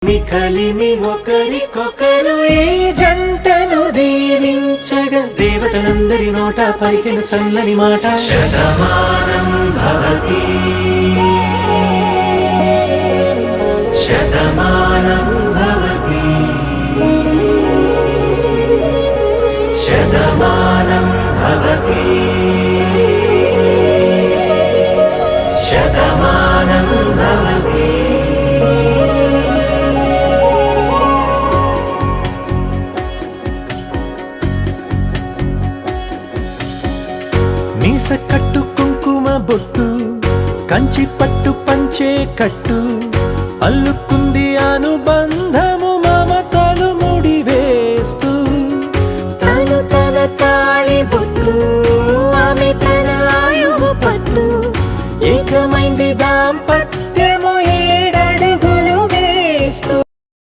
కలిమి ఒకరికొకరు ఈ జంటను దీవించగా దేవతలందరి నోట పలికిన చల్లని మాట శతమానం భవతి శతమానం భవతి శతమానం భవతి శతమానం భవతి. మీస కట్టు కుంకుమ బొట్టు కంచి పట్టు పంచే కట్టు అల్లుకుంది అనుబంధం